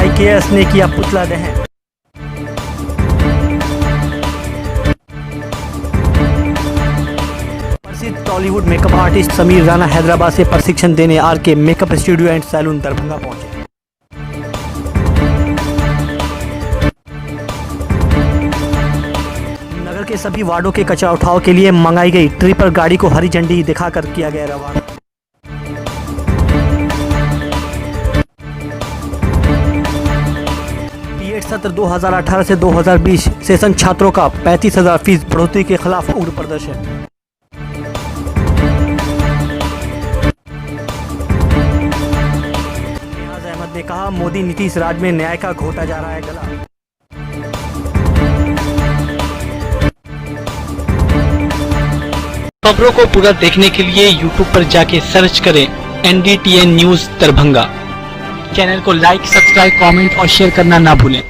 AIKS ने किया पुतला दहन। प्रसिद्ध Tollywood makeup artist Sameer Rana Hyderabad से प्रशिक्षण देने RK makeup studio and salon Darbhanga पहुंचे। नगर के सभी वार्डों के कचरा उठाव के लिए मंगाई गई ट्रिपर गाड़ी को हरी झंडी दिखाकर किया गया रवाना। बीएड सत्र 2018 से 2020 सेशन छात्रों का 35,000 फीस बढ़ोतरी के खिलाफ उग्र प्रदर्शन। नियाज अहमद ने कहा, मोदी नीतीश राज में न्याय का घोटा जा रहा है गला। खबरों को पूरा देखने के लिए YouTube पर जाके सर्च करें NDTN न्यूज दरभंगा। चैनल को लाइक, सब्सक्राइब, कमेंट और शेयर करना ना भूलें।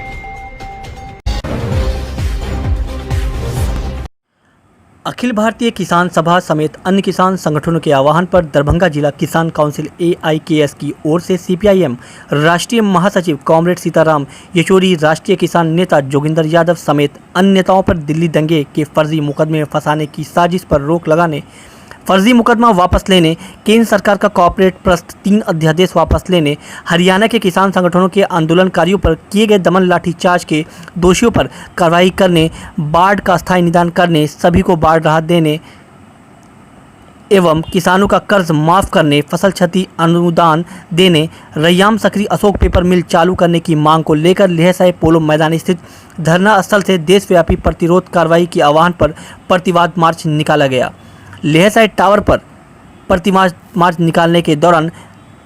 अखिल भारतीय किसान सभा समेत अन्य किसान संगठनों के आह्वान पर दरभंगा जिला किसान काउंसिल AIKS की ओर से CPIM राष्ट्रीय महासचिव कॉमरेड सीताराम येचुरी, राष्ट्रीय किसान नेता जोगिंदर यादव समेत अन्य नेताओं पर दिल्ली दंगे के फर्जी मुकदमे में फंसाने की साजिश पर रोक लगाने, फर्जी मुकदमा वापस लेने, केंद्र सरकार का कॉर्पोरेट प्रस्त 3 अध्यादेश वापस लेने, हरियाणा के किसान संगठनों के आंदोलनकारियों पर किए गए दमन लाठीचार्ज के दोषियों पर कार्रवाई करने, बाढ़ का स्थायी निदान करने, सभी को बाढ़ राहत देने एवं किसानों का कर्ज माफ़ करने, फसल क्षति अनुदान देने, रैयाम सकरी अशोक पेपर मिल चालू करने की मांग को लेकर लेहसाई पोलो मैदान स्थित धरना स्थल से देशव्यापी प्रतिरोध कार्रवाई के आह्वान पर प्रतिवाद मार्च निकाला गया। लेहसाई टावर पर प्रतिवाद मार्च निकालने के दौरान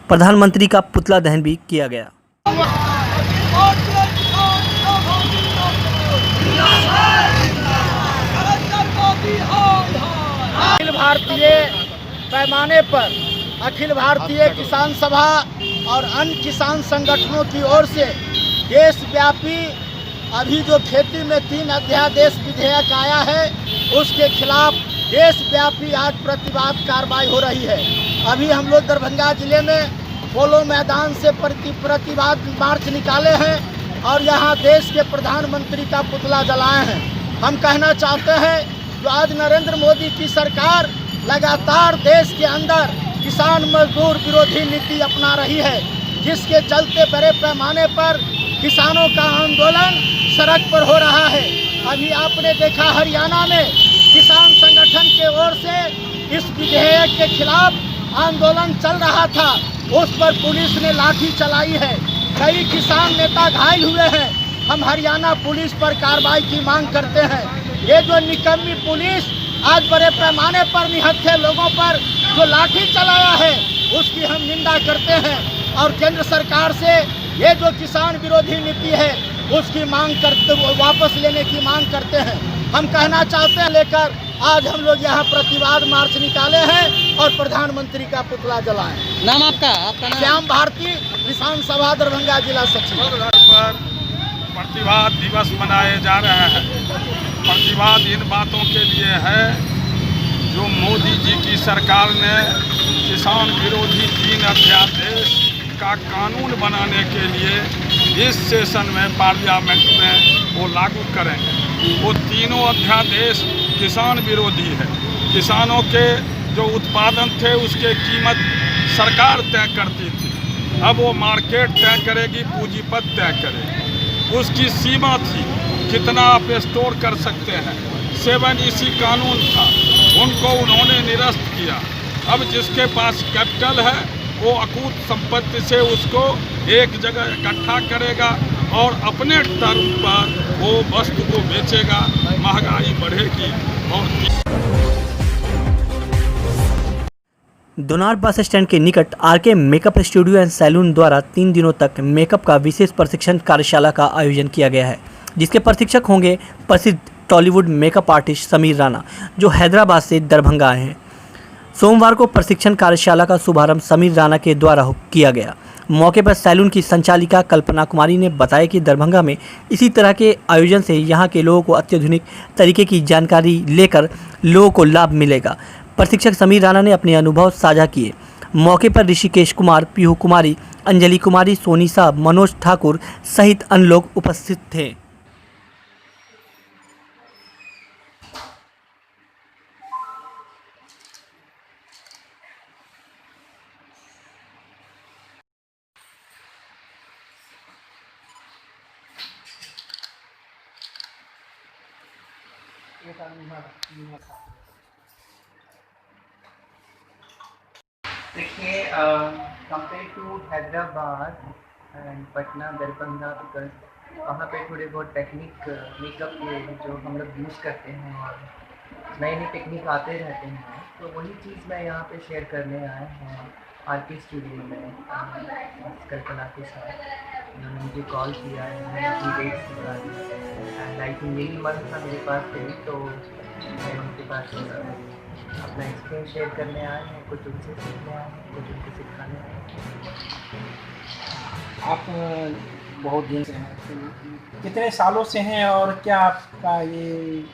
प्रधानमंत्री का पुतला दहन भी किया गया। अखिल भारतीय पैमाने पर अखिल भारतीय किसान सभा और अन्य किसान संगठनों की ओर से देशव्यापी अभी जो खेती में 3 अध्यादेश विधेयक आया है उसके खिलाफ देशव्यापी आज प्रतिवाद कार्रवाई हो रही है। अभी हम लोग दरभंगा जिले में पोलो मैदान से प्रतिवाद मार्च निकाले हैं और यहाँ देश के प्रधानमंत्री का पुतला जलाए हैं। हम कहना चाहते हैं जो आज नरेंद्र मोदी की सरकार लगातार देश के अंदर किसान मजदूर विरोधी नीति अपना रही है, जिसके चलते बड़े पैमाने पर किसानों का आंदोलन सड़क पर हो रहा है। अभी आपने देखा हरियाणा में किसान संगठन के ओर से इस विधेयक के खिलाफ आंदोलन चल रहा था, उस पर पुलिस ने लाठी चलाई है, कई किसान नेता घायल हुए हैं। हम हरियाणा पुलिस पर कार्रवाई की मांग करते हैं। ये जो निकम्मी पुलिस आज बड़े पैमाने पर निहत्थे लोगों पर जो लाठी चलाया है उसकी हम निंदा करते हैं और केंद्र सरकार से ये जो किसान विरोधी नीति है उसकी मांग करते वापस लेने की मांग करते हैं। हम कहना चाहते हैं लेकर आज हम लोग यहाँ प्रतिवाद मार्च निकाले हैं और प्रधानमंत्री का पुतला जलाए। नाम आपका नाम? श्याम भारती, किसान सभा दरभंगा जिला सचिव। पर प्रतिवाद दिवस मनाए जा रहे हैं। प्रतिवाद इन बातों के लिए है जो मोदी जी की सरकार ने किसान विरोधी 3 अध्यादेश का कानून बनाने के लिए इस सेशन में पार्लियामेंट में वो लागू करेंगे। वो तीनों अध्यादेश किसान विरोधी है। किसानों के जो उत्पादन थे उसके कीमत सरकार तय करती थी, अब वो मार्केट तय करेगी, पूंजीपत तय करेगी। उसकी सीमा थी कितना आप स्टोर कर सकते हैं। 7 इसी कानून था, उनको उन्होंने निरस्त किया। अब जिसके पास कैपिटल है वो अकूत संपत्ति से उसको एक जगह इकट्ठा करेगा और अपने टर्म पर वो वस्तु को बेचेगा, महंगाई बढ़ेगी। और दोनार बस स्टैंड के निकट RK makeup studio and salon द्वारा 3 दिनों तक मेकअप का विशेष प्रशिक्षण कार्यशाला का आयोजन किया गया है, जिसके प्रशिक्षक होंगे प्रसिद्ध Tollywood makeup artist Sameer Rana, जो हैदराबाद से दरभंगा आए हैं। सोमवार को प्रशिक्षण कार्यशाला का शुभारंभ समीर राणा के द्वारा किया गया। मौके पर सैलून की संचालिका कल्पना कुमारी ने बताया कि दरभंगा में इसी तरह के आयोजन से यहां के लोगों को अत्याधुनिक तरीके की जानकारी लेकर लोगों को लाभ मिलेगा। प्रशिक्षक समीर राणा ने अपने अनुभव साझा किए। मौके पर ऋषिकेश कुमार, पीहू कुमारी, अंजलि कुमारी, सोनी साहब, मनोज ठाकुर सहित अन्य लोग उपस्थित थे। देखिए, compare to Hyderabad and Patna, Darbhanga, because वहाँ पे थोड़े बहुत टेक्निक मेकअप के जो हम लोग यूज़ करते हैं और नई नई टेक्निक आते रहते हैं, तो वही चीज़ मैं यहाँ पे शेयर करने आया हूँ आरके स्टूडियो में कल्पना के साथ। उन्होंने मुझे कॉल किया है, मैंने अपनी डेट्स निकाली एंड आई थिंक यही मंथ था मेरे पास थे, तो मैं उनके पास अपना एक्सपीरियंस शेयर करने आए हैं, कुछ उनसे सीखने आए हैं, कुछ उनको सिखाने आए हैं। आप बहुत दिन से हैं, तो कितने सालों से हैं और क्या आपका ये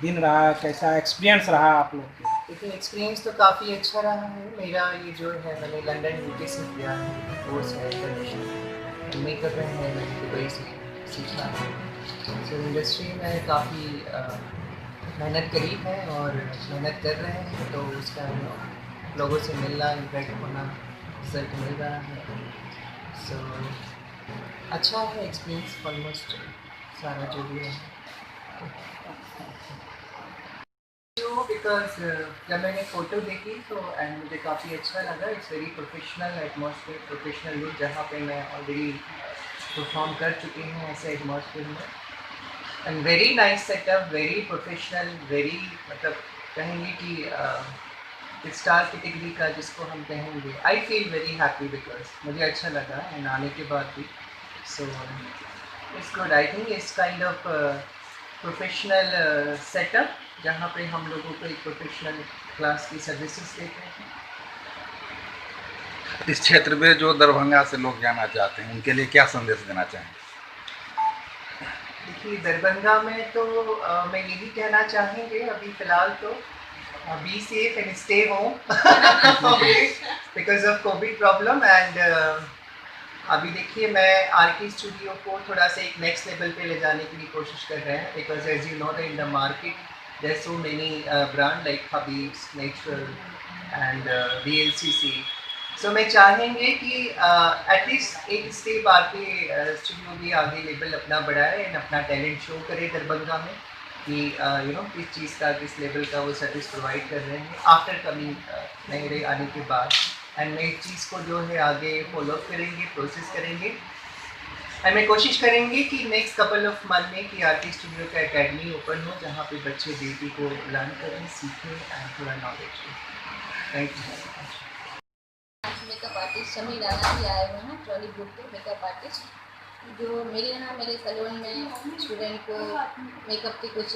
दिन रहा, कैसा एक्सपीरियंस रहा आप लोग के? लेकिन एक्सपीरियंस तो काफ़ी अच्छा रहा है मेरा। ये जो है मैंने लंदन यूके से किया है, कोर्स है इंटरनेशनल मेकअप में है, मैंने दुबई से सीखा है। सो इंडस्ट्री में काफ़ी मेहनत करी है और मेहनत कर रहे हैं, तो उसका लोगों से मिलना, इंटरेक्ट होना, रिजल्ट मिल रहा है। सो अच्छा है एक्सपीरियंस, ऑलमोस्ट सारा जो भी है। बिकॉज जब मैंने फ़ोटो देखी तो एंड मुझे काफ़ी अच्छा लगा। It's very professional atmosphere, professional look, जहाँ पे मैं ऑलरेडी परफॉर्म कर चुकी हूँ ऐसे एटमॉस्फेयर में। And very nice setup, very professional, very मतलब कहेंगे कि स्टार कैटेगरी का जिसको हम कहेंगे। I feel very happy because मुझे अच्छा लगा एंड आने के बाद भी। So it's good. I think it's kind of professional setup जहाँ पे हम लोगों को एक प्रोफेशनल क्लास की सर्विसेज देते हैं। इस क्षेत्र में जो दरभंगा से लोग जाना चाहते हैं उनके लिए क्या संदेश देना चाहें? देखिए, दरभंगा में तो मैं यही कहना चाहेंगे अभी फ़िलहाल तो be safe and stay home because of Covid problem. And अभी देखिए, मैं आरके स्टूडियो को थोड़ा सा एक नेक्स्ट लेवल पे ले जाने की भी कोशिश कर रहे हैं, because as you know that in the market there are so many brand like Habibs, natural and VLCC। So मैं चाहेंगे कि एटलीस्ट एक स्टेप आके स्टूडियो भी आगे लेवल अपना बढ़ाए एंड अपना टैलेंट शो करे दरभंगा में कि यू नो किस चीज़ का, किस लेवल का वो सर्विस प्रोवाइड कर रहे हैं आफ्टर कमिंग मेरे आने के बाद। एंड मैं इस चीज़ को जो है आगे फॉलो करेंगे, प्रोसेस करेंगे एंड मैं कोशिश करेंगे कि नेक्स्ट कपल ऑफ मंथ में कि आरके स्टूडियो का एकेडमी ओपन हो जहाँ पे बच्चे ब्यूटी को लर्न करें, सीखें एंड थोड़ा नॉलेज हो। Thank you. Makeup artist Shami Rana भी आए हुए हैं, ट्रॉली ग्रुप के मेकअप आर्टिस्ट, जो मेरे यहाँ मेरे सैलून में स्टूडेंट को मेकअप के कुछ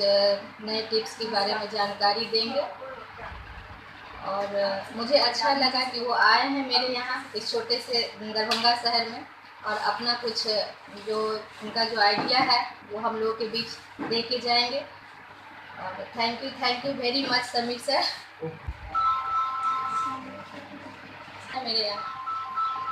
नए टिप्स के बारे में जानकारी देंगे। और मुझे अच्छा लगा कि वो आए हैं मेरे यहाँ इस छोटे से दरभंगा शहर में और अपना कुछ जो उनका जो आइडिया है वो हम लोगों के बीच दे के जाएंगे। और thank you very much Sameer sir. मेरे यहाँ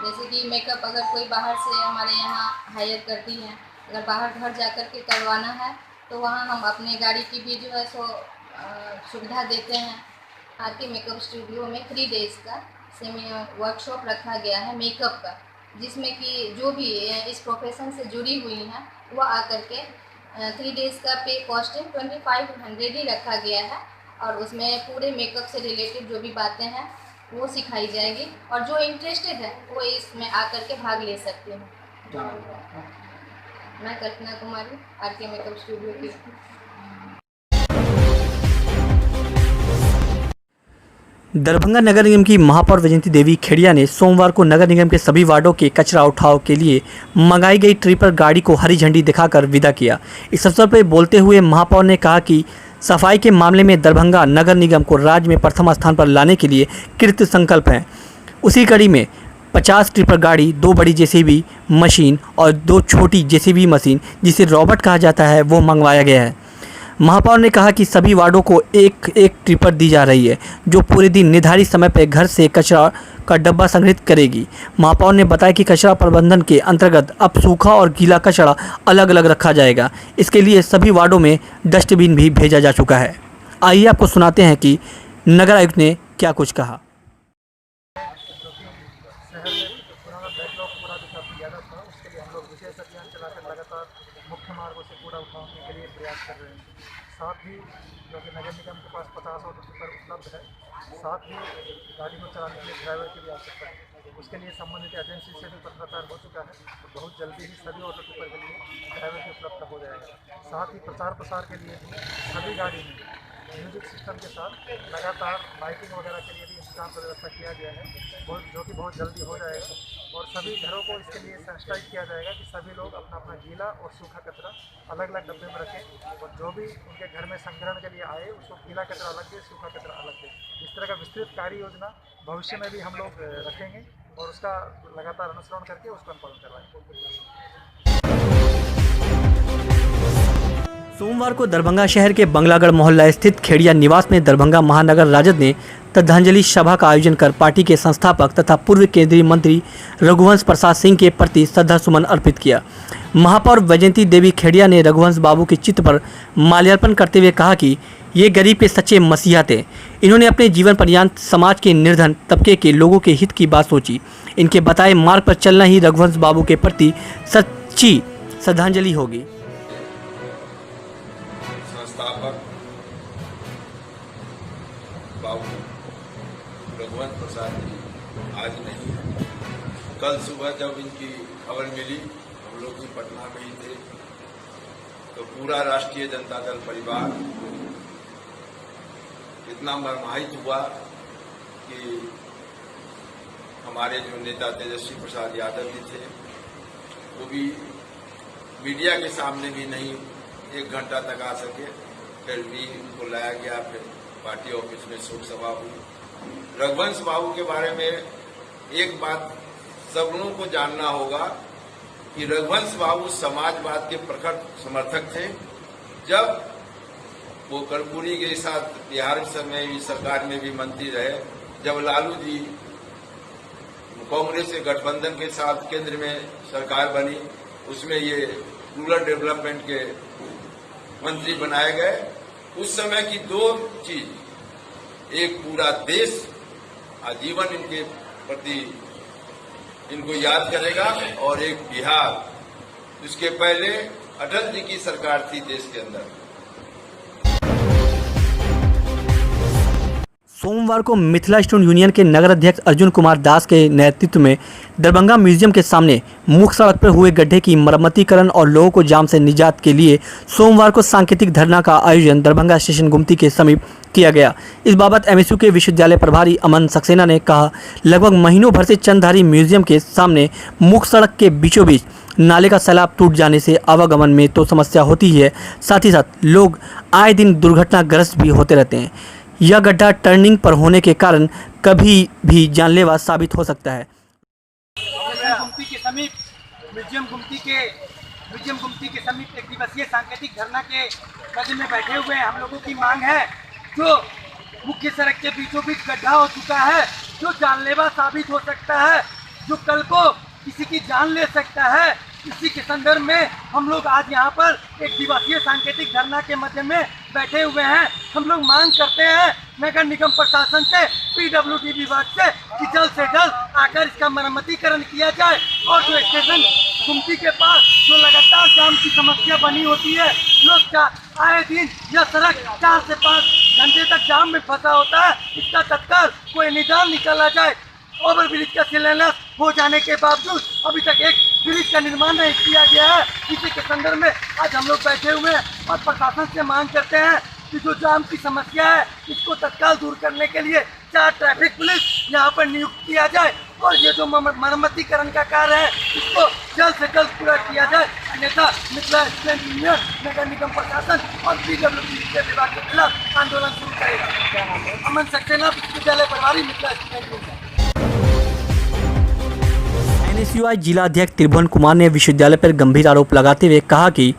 जैसे कि मेकअप अगर कोई बाहर से हमारे यहाँ हायर करती हैं, अगर बाहर घर जा कर के करवाना है तो वहाँ हम अपने गाड़ी की भी जो है सो सुविधा देते हैं। आरके मेकअप स्टूडियो में 3 डेज़ का वर्कशॉप रखा गया है मेकअप का, जिसमें कि जो भी इस प्रोफेशन से जुड़ी हुई हैं वो आकर के 3 डेज़ का पे कॉस्टिंग 2500 ही रखा गया है और उसमें पूरे मेकअप से रिलेटेड जो भी बातें हैं वो सिखाई जाएगी और जो इंटरेस्टेड है वो इसमें आकर के भाग ले सकते हैं। मैं Kalpana Kumari, R K makeup studio की। दरभंगा नगर निगम की महापौर वैजयंती देवी खेड़िया ने सोमवार को नगर निगम के सभी वार्डों के कचरा उठाव के लिए मंगाई गई ट्रिपर गाड़ी को हरी झंडी दिखाकर विदा किया। इस अवसर पर बोलते हुए महापौर ने कहा कि सफाई के मामले में दरभंगा नगर निगम को राज्य में प्रथम स्थान पर लाने के लिए कृत संकल्प हैं। उसी कड़ी में 50 ट्रिपर गाड़ी, 2 बड़ी जेसीबी मशीन और 2 छोटी जेसीबी मशीन जिसे रॉबोट कहा जाता है वो मंगवाया गया है। महापौर ने कहा कि सभी वार्डों को एक एक ट्रिपर दी जा रही है जो पूरे दिन निर्धारित समय पर घर से कचरा का डब्बा संग्रहित करेगी। महापौर ने बताया कि कचरा प्रबंधन के अंतर्गत अब सूखा और गीला कचरा अलग अलग रखा जाएगा। इसके लिए सभी वार्डों में डस्टबिन भी भेजा जा चुका है। आइए आपको सुनाते हैं कि नगर आयुक्त ने क्या कुछ कहा। शहर में पुराना बैकलॉग कूड़ा जो काफ़ी ज़्यादा था, उसके लिए हम लोग विशेष अभियान चलाकर लगातार मुख्य मार्गों से कूड़ा उठाने के लिए प्रयास कर रहे हैं। साथ ही जो कि नगर निगम के पास 50 ऑटो टिपर उपलब्ध है, साथ ही गाड़ी को चलाने के लिए ड्राइवर की भी आवश्यकता है। उसके लिए संबंधित एजेंसी से भी पत्राचार हो चुका है, तो बहुत जल्दी ही सभी ऑटो टिपर के लिए ड्राइवर भी उपलब्ध हो जाएगा। साथ ही प्रचार प्रसार के लिए भी सभी गाड़ी में म्यूजिक सिस्टम के साथ लगातार लाइटिंग वगैरह के लिए भी इंतजाम का व्यवस्था किया गया है, जो कि बहुत जल्दी हो जाएगा। और सभी घरों को इसके लिए सेंसिटाइज किया जाएगा कि सभी लोग अपना अपना गीला और सूखा कचरा अलग अलग डब्बे में रखें, और जो भी उनके घर में संग्रहण के लिए आए उसको गीला कचरा अलग दे, सूखा कचरा अलग दे। इस तरह का विस्तृत कार्य योजना भविष्य में भी हम लोग रखेंगे और उसका लगातार अनुसरण करके उसका अनुपालन करवाएंगे। सोमवार को दरभंगा शहर के बंगलागढ़ मोहल्ला स्थित खेड़िया निवास में दरभंगा महानगर राजद ने श्रद्धांजलि सभा का आयोजन कर पार्टी के संस्थापक तथा पूर्व केंद्रीय मंत्री रघुवंश प्रसाद सिंह के प्रति श्रद्धासुमन अर्पित किया। महापौर वैजयंती देवी खेड़िया ने रघुवंश बाबू के चित्र पर माल्यार्पण करते हुए कहा कि ये गरीब के सच्चे मसीहा थे। इन्होंने अपने जीवन पर्यंत समाज के निर्धन तबके के लोगों के हित की बात सोची। इनके बताए मार्ग पर चलना ही रघुवंश बाबू के प्रति सच्ची श्रद्धांजलि होगी। संस्थापक बाबू रघुवंश प्रसाद जी आज नहीं है। कल सुबह जब इनकी खबर मिली, हम लोग भी पटना में ही थे, तो पूरा राष्ट्रीय जनता दल परिवार इतना मर्माहित हुआ कि हमारे जो नेता तेजस्वी प्रसाद यादव जी थे वो भी मीडिया के सामने भी नहीं 1 घंटा तक आ सके। फिर भी उनको लाया गया, फिर पार्टी ऑफिस में शोक सभा हुई। रघुवंश बाबू के बारे में एक बात सब लोगों को जानना होगा कि रघुवंश बाबू समाजवाद के प्रखर समर्थक थे। जब वो कर्पूरी के साथ बिहार में भी सरकार में भी मंत्री रहे, जब लालू जी कांग्रेस के गठबंधन के साथ केंद्र में सरकार बनी, उसमें ये रूरल डेवलपमेंट के मंत्री बनाए गए। उस समय की 2 चीज, एक पूरा देश आजीवन इनके प्रति इनको याद करेगा, और एक बिहार। इसके पहले अटल जी की सरकार थी देश के अंदर। सोमवार को मिथिला स्टोन यूनियन के नगर अध्यक्ष अर्जुन कुमार दास के नेतृत्व में दरभंगा म्यूजियम के सामने मुख्य सड़क पर हुए गड्ढे की मरम्मतीकरण और लोगों को जाम से निजात के लिए सोमवार को सांकेतिक धरना का आयोजन दरभंगा स्टेशन गुमती के समीप किया गया। इस बाबत एमएसयू के विश्वविद्यालय प्रभारी अमन सक्सेना ने कहा, लगभग महीनों भर से चंदधारी म्यूजियम के सामने मुख्य सड़क के बीचों बीच नाले का सैलाब टूट जाने से आवागमन में तो समस्या होती ही है, साथ ही साथ लोग आए दिन दुर्घटनाग्रस्त भी होते रहते हैं। यह गड्ढा टर्निंग पर होने के कारण कभी भी जानलेवा साबित हो सकता है। गुमती के समीप म्यूजियम गुमती के समीप 1 दिवसीय सांकेतिक धरना के मध्य में बैठे हुए हैं। हम लोगों की मांग है, जो मुख्य सड़क के बीचों बीच गड्ढा हो चुका है, जो जानलेवा साबित हो सकता है, जो कल को किसी की जान ले सकता है, इसी के संदर्भ में हम लोग आज यहाँ पर 1 दिवसीय सांकेतिक धरना के मध्य में बैठे हुए हैं। हम लोग मांग करते हैं नगर निगम प्रशासन से, पीडब्ल्यूडी विभाग से कि जल्द से जल्द आकर इसका मरम्मतीकरण किया जाए, और जो स्टेशन गुमती के पास जो लगातार जाम की समस्या बनी होती है, लोग आए दिन यह सड़क 4 से 5 घंटे तक जाम में फंसा होता है, इसका तत्काल कोई निदान निकाला जाए। ओवर ब्रिज का शिलान्यास हो जाने के बावजूद अभी तक एक ब्रिज का निर्माण नहीं किया गया है। इसी के संदर्भ में आज हम लोग बैठे हुए हैं और प्रशासन से मांग करते हैं कि जो जाम की समस्या है इसको तत्काल दूर करने के लिए 4 ट्रैफिक पुलिस यहाँ पर नियुक्त किया जाए, और ये जो मरम्मतीकरण का कार्य है इसको जल्द से जल्द पूरा किया जाए, अन्यथा मिथिला स्टूडेंट यूनियन नगर निगम प्रशासन और पीडब्ल्यूडी विभाग के खिलाफ आंदोलन शुरू करेगा। अमन सक्सेना, विश्वविद्यालय प्रभारी, मिथिला स्टूडेंट यूनियन। एनएसयूआई जिला अध्यक्ष त्रिभुवन कुमार ने विश्वविद्यालय पर गंभीर आरोप लगाते हुए कहा कि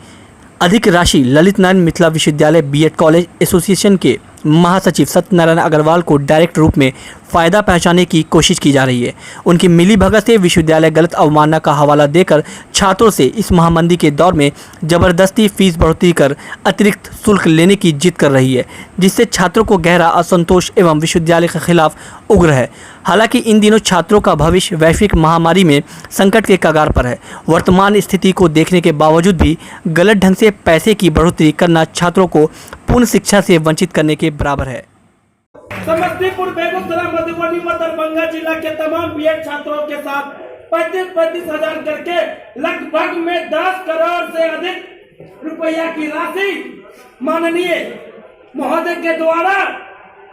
अधिक राशि ललित नारायण मिथिला विश्वविद्यालय बीएड कॉलेज एसोसिएशन के महासचिव सत्यनारायण अग्रवाल को डायरेक्ट रूप में फ़ायदा पहुंचाने की कोशिश की जा रही है। उनकी मिलीभगत से विश्वविद्यालय गलत अवमानना का हवाला देकर छात्रों से इस महामंदी के दौर में ज़बरदस्ती फीस बढ़ोतरी कर अतिरिक्त शुल्क लेने की जिद कर रही है, जिससे छात्रों को गहरा असंतोष एवं विश्वविद्यालय के खिलाफ उग्र है। हालांकि इन दिनों छात्रों का भविष्य वैश्विक महामारी में संकट के कगार पर है। वर्तमान स्थिति को देखने के बावजूद भी गलत ढंग से पैसे की बढ़ोतरी करना छात्रों को पूर्ण शिक्षा से वंचित करने के बराबर है। समस्तीपुर, बेगूसराय, मधुबनी व दरभंगा जिला के तमाम बीएड छात्रों के साथ 35 हजार करके लगभग में 10 करोड़ से अधिक रुपया की राशि माननीय महोदय के द्वारा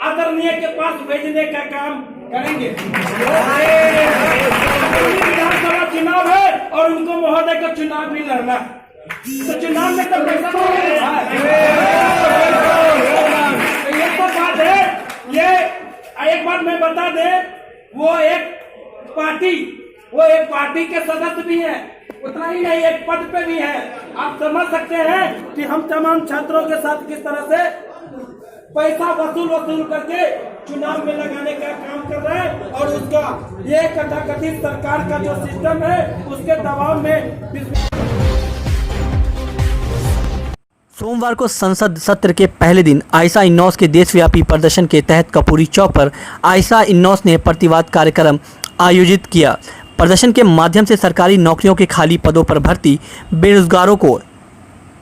आदरणीय के पास भेजने का काम करेंगे। विधानसभा चुनाव है और उनको महोदय का चुनाव भी लड़ना, तो चुनाव में तो पैसा ये तो बात है। ये एक बात मैं बता दे, वो एक पार्टी के सदस्य भी हैं, उतना ही नहीं एक पद पे भी है। आप समझ सकते हैं कि हम तमाम छात्रों के साथ किस तरह से पैसा वसूल करके चुनाव में लगाने का काम कर रहे हैं और उसका ये कथाकथित सरकार का जो सिस्टम है उसके दबाव में। सोमवार को संसद सत्र के पहले दिन आयशा इन्नौस के देशव्यापी प्रदर्शन के तहत कपूरी चौक पर आयशा इन्नौस ने प्रतिवाद कार्यक्रम आयोजित किया। प्रदर्शन के माध्यम से सरकारी नौकरियों के खाली पदों पर भर्ती, बेरोजगारों को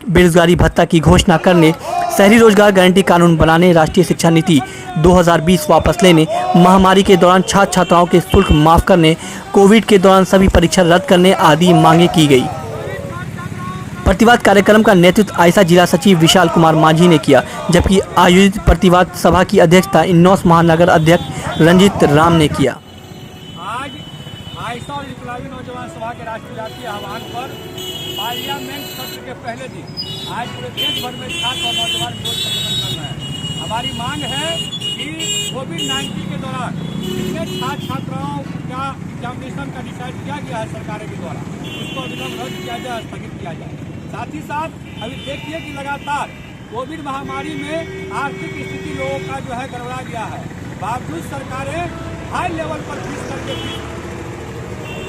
बेरोजगारी भत्ता की घोषणा करने, शहरी रोजगार गारंटी कानून बनाने, राष्ट्रीय शिक्षा नीति 2020 वापस लेने, महामारी के दौरान छात्र छात्राओं के शुल्क माफ करने, कोविड के दौरान सभी परीक्षा रद्द करने आदि मांगे की गई। प्रतिवाद कार्यक्रम का नेतृत्व आयशा जिला सचिव विशाल कुमार मांझी ने किया, जबकि आयोजित प्रतिवाद सभा की अध्यक्षता इन्नौस महानगर अध्यक्ष रंजीत राम ने किया। आज आयशा और इनकलाबी नौजवान सभा के राष्ट्रव्यापी आह्वान पर पार्लियामेंट सत्र के पहले दिन आज पूरे देश भर में छात्र और नौजवान विरोध प्रदर्शन कर रहे हैं। हमारी मांग है कि कोविड-19 के दौरान जितने छात्र छात्राओं का एग्जामिनेशन का डिसाइड किया गया है सरकार के द्वारा, उसको अविलंब रद्द किया जाए, स्थगित किया जाए। साथ ही साथ अभी देखिए कि लगातार कोविड महामारी में आर्थिक स्थिति लोगों का जो है गड़बड़ा गया है, बावजूद सरकारें हाई लेवल पर फीस करके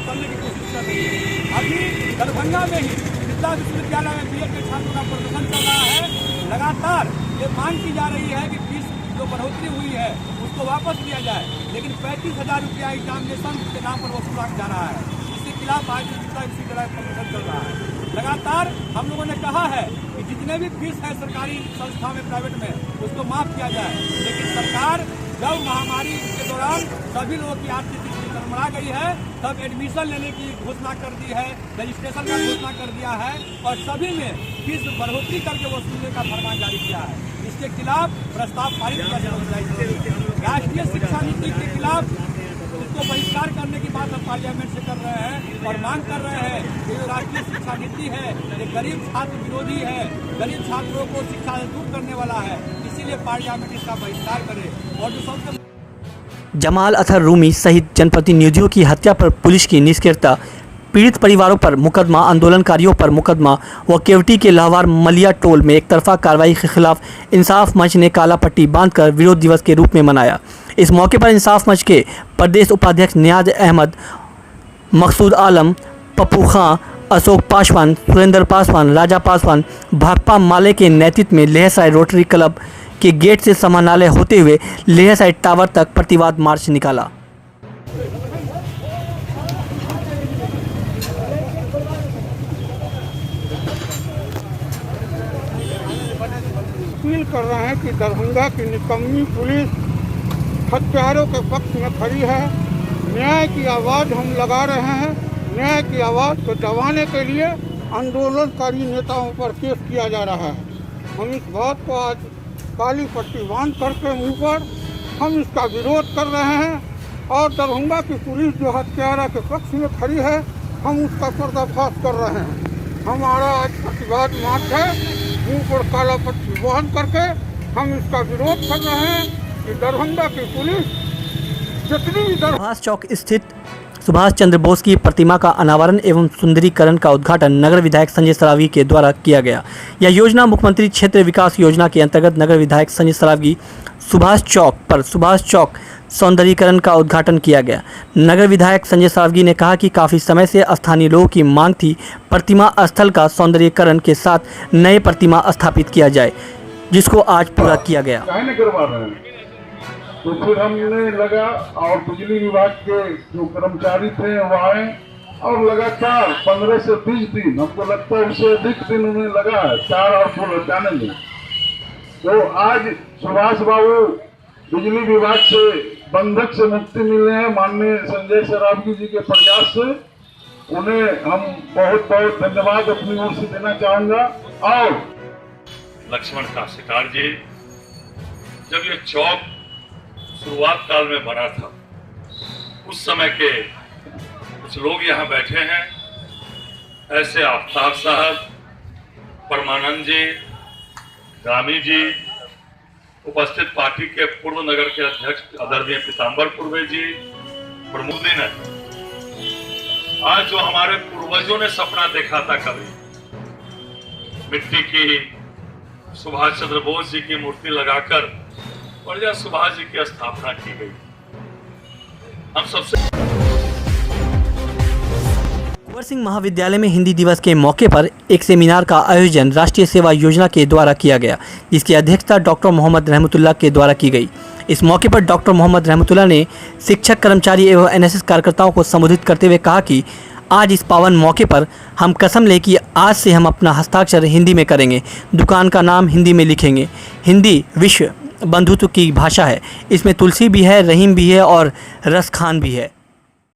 करने की कोशिश कर रही है। अभी दरभंगा में ही मिथिला विश्वविद्यालय में बीएड के छात्रों का प्रदर्शन चल रहा है। लगातार ये मांग की जा रही है कि फीस जो बढ़ोतरी हुई है उसको वापस लिया जाए, लेकिन 35,000 रुपया एग्जामिनेशन के नाम पर वसूला जा रहा है। इसके खिलाफ आज मिथिला विश्वविद्यालय प्रदर्शन चल रहा है। लगातार हम लोगों ने कहा है कि जितने भी फीस है सरकारी संस्था में, प्राइवेट में, उसको माफ किया जाए, लेकिन सरकार जब महामारी के दौरान सभी लोगों की आर्थिक स्थिति गड़बड़ा गई है, तब एडमिशन लेने की घोषणा कर दी है, रजिस्ट्रेशन का घोषणा कर दिया है और सभी में फीस बढ़ोतरी करके वसूलने का फरमान जारी किया है। इसके खिलाफ प्रस्ताव पारित किया जाए। राष्ट्रीय शिक्षा नीति के खिलाफ उसको बहिष्कार करने की बात हम पार्लियामेंट से कर रहे हैं और मांग कर रहे हैं कि जो राष्ट्रीय शिक्षा नीति है ये गरीब छात्र विरोधी है, गरीब छात्रों को शिक्षा से दूर करने वाला है, इसीलिए पार्लियामेंट इसका बहिष्कार करे। और जो सबसे जमाल अतहर रूमी सहित जनप्रतिनिधियों की हत्या पर पुलिस की निष्क्रियता, पीड़ित परिवारों पर मुकदमा, आंदोलनकारियों पर मुकदमा व केवटी के लाहौर मलिया टोल में एक तरफा कार्रवाई के खिलाफ इंसाफ मंच ने काला पट्टी बांधकर विरोध दिवस के रूप में मनाया। इस मौके पर इंसाफ मंच के प्रदेश उपाध्यक्ष नियाज अहमद, मकसूद आलम, पप्पू खां, अशोक पासवान, सुरेंद्र पासवान, राजा पासवान, भाकपा माले के नेतृत्व में लेहसाई रोटरी क्लब के गेट से समानालय होते हुए लेहसाई टावर तक प्रतिवाद मार्च निकाला। अपील कर रहे हैं कि दरभंगा की निकम्मी पुलिस हत्यारों के पक्ष में खड़ी है। न्याय की आवाज़ हम लगा रहे हैं। न्याय की आवाज़ को दबाने के लिए आंदोलनकारी नेताओं पर केस किया जा रहा है। हम इस बात को आज काली पट्टी बांध करके मुँह पर हम इसका विरोध कर रहे हैं और दरभंगा की पुलिस जो हत्यारा के पक्ष में खड़ी है हम उसका पर्दाफाश कर रहे हैं। हमारा आज प्रतिवाद मार्च है, मुँह पर काला पट्टी बांध करके हम इसका विरोध कर रहे हैं कि दरभंगा की पुलिस जितनी भी सुभाष चौक स्थित सुभाष चंद्र बोस की प्रतिमा का अनावरण एवं सुंदरीकरण का उद्घाटन नगर विधायक संजय सरावगी के द्वारा किया गया। यह योजना मुख्यमंत्री क्षेत्र विकास योजना के अंतर्गत नगर विधायक संजय सरावगी सुभाष चौक सौंदर्यीकरण का उद्घाटन किया गया। नगर विधायक संजय सरावगी ने कहा कि काफ़ी समय से स्थानीय लोगों की मांग थी प्रतिमा स्थल का सौंदर्यीकरण के साथ नए प्रतिमा स्थापित किया जाए, जिसको आज पूरा किया गया। तो फिर हमने लगा और बिजली विभाग के जो कर्मचारी थे वो आए और लगातार 15 से 20 दिन, हमको लगता है उससे अधिक दिन उन्हें लगा है 4 और फूल हटाने में। तो आज सुभाष बाबू बिजली विभाग से बंधक से मुक्ति मिले हैं माननीय संजय सरावगी जी के प्रयास से। उन्हें हम बहुत बहुत धन्यवाद अपनी ओर से देना चाहूँगा। और लक्ष्मण काशीकार जी, जब ये चौक शुरुआत काल में बना था, उस समय के कुछ लोग यहाँ बैठे हैं, ऐसे आफ्ताब साहब, परमानंद जी, गामी जी, उपस्थित पार्टी के पूर्व नगर के अध्यक्ष आदरणीय पीताम्बर पूर्वे जी, प्रमुदिन है। आज जो हमारे पूर्वजों ने सपना देखा था कभी मिट्टी की सुभाष चंद्र बोस जी की मूर्ति लगाकर और जहाँ सुभाष जी की स्थापना की गई, हम सबसे। कुंवर सिंह महाविद्यालय में हिंदी दिवस के मौके पर एक सेमिनार का आयोजन राष्ट्रीय सेवा योजना के द्वारा किया गया, जिसकी अध्यक्षता डॉक्टर मोहम्मद रहमतुल्लाह के द्वारा की गई। इस मौके पर डॉक्टर मोहम्मद रहमतुल्लाह ने शिक्षक, कर्मचारी एवं एनएसएस कार्यकर्ताओं को संबोधित करते हुए कहा कि आज इस पावन मौके पर हम कसम लें कि आज से हम अपना हस्ताक्षर हिंदी में करेंगे, दुकान का नाम हिंदी में लिखेंगे। हिंदी विश्व बंधुत्व की भाषा है, इसमें तुलसी भी है, रहीम भी है और रस खान भी है।